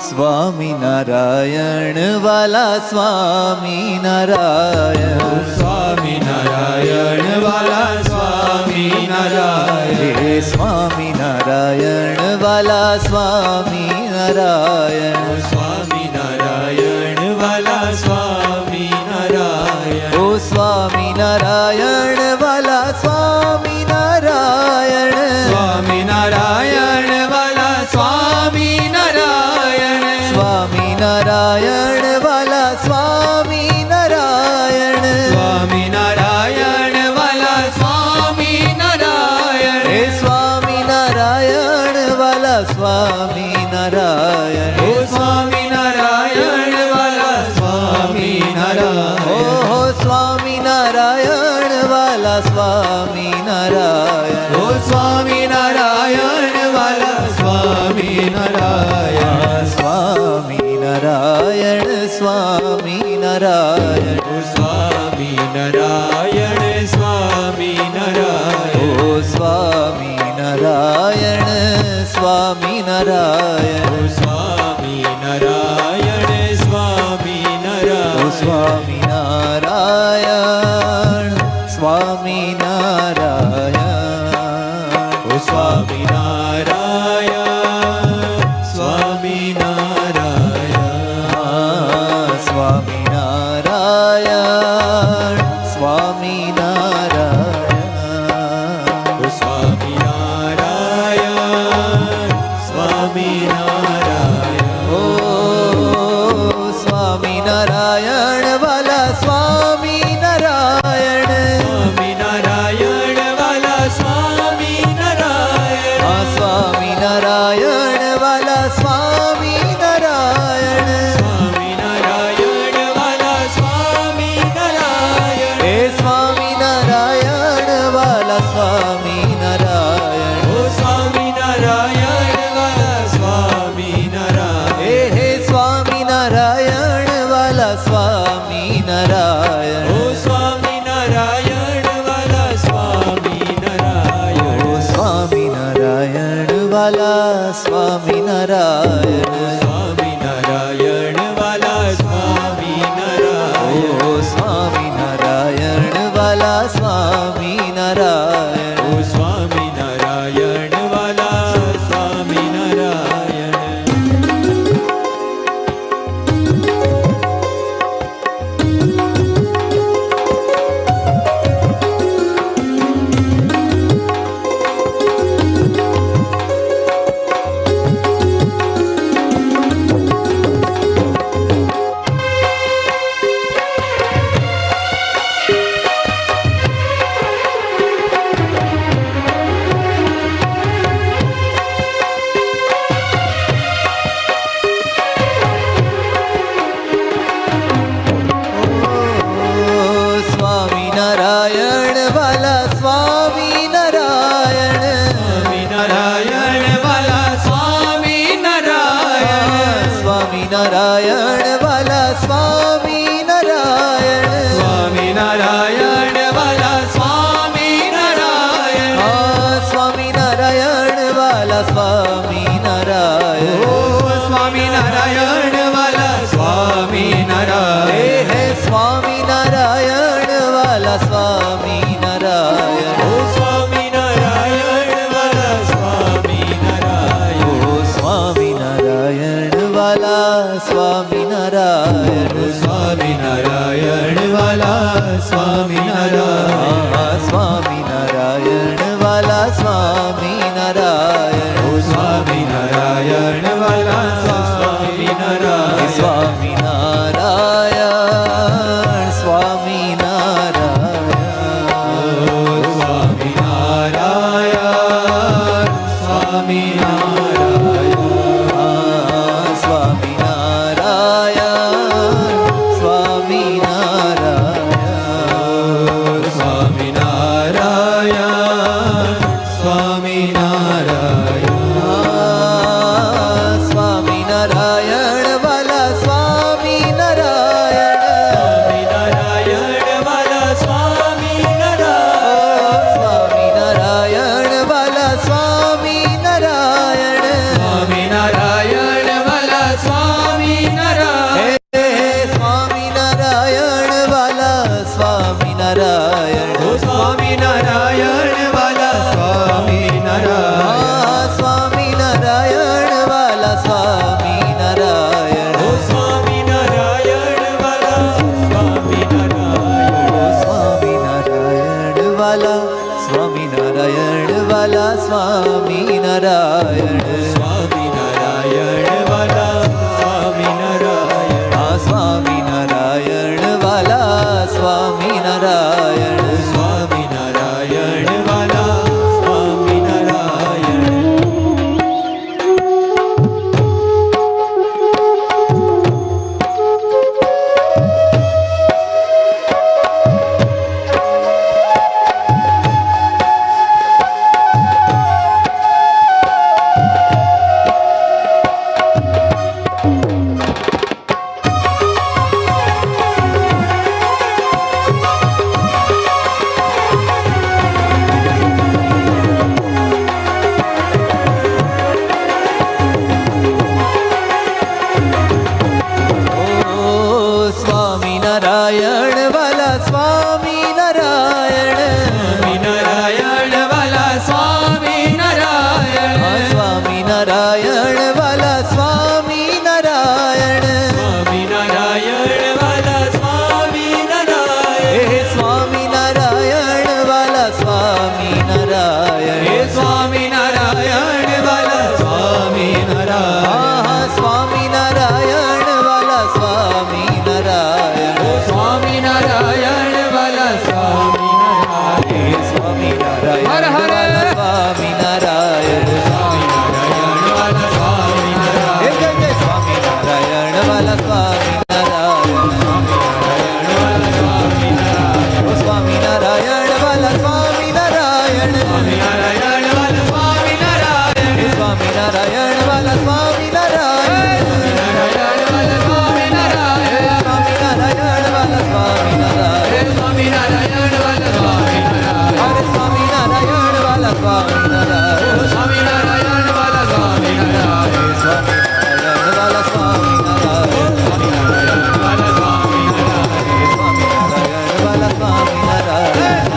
સ્વામિનારાયણ વાલા સ્વામિનારાયણ, સ્વામિનારાયણ વાલા સ્વામિનારાયણ, હે સ્વામિનારાયણ વાલા સ્વામિનારાયણ, સ્વામિનારાયણ વાલા સ્વામિનારાયણ, ઓ સ્વામિનારાયણ વાલા સ્વામિનારાયણ, સ્વામિનારાયણ વાલા સ્વામિનારાયણ, સ્વામિનારાયણ વાલા સ્વામિનારાયણ, સ્વામિનારાયણ વાલા સ્વામિનારાયણ, હે સ્વામિનારાયણ વાલા સ્વામિનારાયણ, ઓ સ્વામિનારાયણ વાલા સ્વામિનારાયણ, ઓહો સ્વામિનારાયણ વાલા સ્વામિનારાયણ, ઓ સ્વામિનારાયણ વાલા સ્વામિનારાયણ, સ્વામિનારાયણ સ્વામિનારાયણ, ઓ સ્વામિનારાયણ સ્વામિનારાયણ, ઓ સ્વામિનારાયણ સ્વામિનારાયણ, ઓ સ્વામિનારાયણ ઓ સ્વામિનારાયણ, સ્વામિનારાયણ સ્વામિનારાયણ, ઓ સ્વામિનારાયણ સ્વામિનારાયણ, સ્વામિનારાયણ સ્વામિનારાયણ, ઓ સ્વામિનારાયણ સ્વામિનારાયણ, ઓ સ્વામિનારાયણ વાલા સ્વામિનારાયણ, સ્વામિનારાયણ વાલા સ્વામિનારાયણ, આ સ્વામિનારાયણ વાલા સ્વામિનારાયણ, સ્વામિનારાયણ વાલા સ્વામિનારાયણ, હે સ્વામિનારાયણ વાલા સ્વામિનારાયણ, ઓ સ્વામિનારાયણ વાલા સ્વામિનારાયણ, હે સ્વામિનારાયણ વાલા સ્વામિનારાયણ, ઓ સ્વામિનારાયણ વાલા સ્વામિનારાયણ, ઓ સ્વામિનારાયણ વાલા સ્વામિનારાયણ, સ્વામિનારાયણ વાલા સ્વામિનારાયણ, ઓ સ્વામિનારાયણ વાલા સ્વામિનારાયણ, ઓ સ્વામિનારાયણ વાલા સ્વામિનારાયણ, સ્વામિનારાયણ વાલા સ્વામિનારાયણ, સ્વામિનારાયણ વાલા સ્વામિનારાયણ, સ્વામિનારાયણ વાલા સ્વામિનારાયણ, સ્વામિનારાયણ વાલા સ્વામિનારાયણ, સ્વામિનારાયણ વાલા સ્વામિનારાયણ, ઓ સ્વામિનારાયણ વાલા સ્વામિનારાયણ, હે સ્વામિનારાયણ વાલા સ્વામિનારાયણ, ઓ સ્વામિનારાયણ વાલા સ્વામિનારાયણ, ઓ સ્વામિનારાયણ વાલા સ્વામિનારાયણ, સ્વામિનારાયણ વાલા સ્વામિનારાયણ, સ્વામિનારાયણ વાલા સ્વામિનારાયણ, ઓ સ્વામિનારાયણ વાલા સ્વામિનારાયણ, સ્વામિનારાયણ સ્વામિનારાયણ, સ્વામિનારાયણ સ્વામિનારાયણ, સ્વામિનારાયણ સ્વામિનારાયણ, સ્વામિનારાયણ સ્વામિનારાયણ, સ્વામિનારાયણ વાલા સ્વામિનારાયણ, સ્વામિનારાયણ વાલા સ્વામિનારાયણ, સ્વામિનારાયણ વાલા સ્વામિનારાયણ, સ્વામિનારાયણ વાલા સ્વામિનારાયણ, સ્વામિનારાયણ સ્વામિનારાયણ વાલા સ્વામિનારાયણ આ સ્વામિનારાયણ વાલા સ્વામિનારાયણ સ્વામિનારાયણ વાલા સ્વામિનારાયણ સ્વામિનારાયણ વાલા સ્વામિનારાયણ સ્વામિનારાયણ વાલા સ્વામિનારાયણ સ્વામિનારાયણ વાલા સ્વામિનારાયણ સ્વામિનારાયણ વાલા સ્વામિનારાયણ હે સ્વામિનારાયણ વાલા સ્વામિનારાયણ હે સ્વામિનારાયણ વાલા સ્વામિનારાયણ સ્વામિનારાયણ વાલા સ્વામિનારાયણ સ્વામિનારાયણ વાલા સ્વામિનારાયણ સ્વામિનારાયણ હર હર. વાલા સ્વામિનારાયણ સ્વામિનારાયણ વાલા સ્વામિનારાયણ હે જય જય સ્વામિનારાયણ વાલા સ્વામિનારાયણ સ્વામિનારાયણ વાલા સ્વામિનારાયણ સ્વામિનારાયણ વાલા સ્વામિનારાયણ સ્વામિનારાયણ વાલા સ્વામિનારાયણ હે સ્વામિનારાયણ વાલા સ્વામિનારાયણ સ્વામિનારાયણ વાલા સ્વામિનારાયણ સ્વામિનારાયણ વાલા સ્વામિનારાયણ સ્વામિનારાયણ વાલા સ્વામિનારાયણ હરે સ્વામિનારાયણ વાલા સ્વામિનારાયણ સ્વામિનારાયણ વાલા સ્વામિનારાયણ સ્વામિનારાયણ વાલા સ્વામિનારાયણ સ્વામિનારાયણ વાલા સ્વામિનારાયણ સ્વામિનારાયણ વાલા સ્વામિનારાયણ સ્વામિનારાયણ વાલા સ્વામિનારાયણ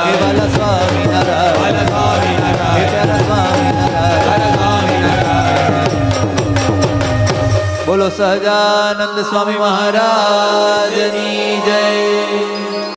હે વાલા સ્વામિનારાયણ વાલા સ્વામિનારાયણ હે પ્યારા સ્વામિનારાયણ વાલા સ્વામિનારાયણ બોલો સહજાનંદ સ્વામી મહારાજની જય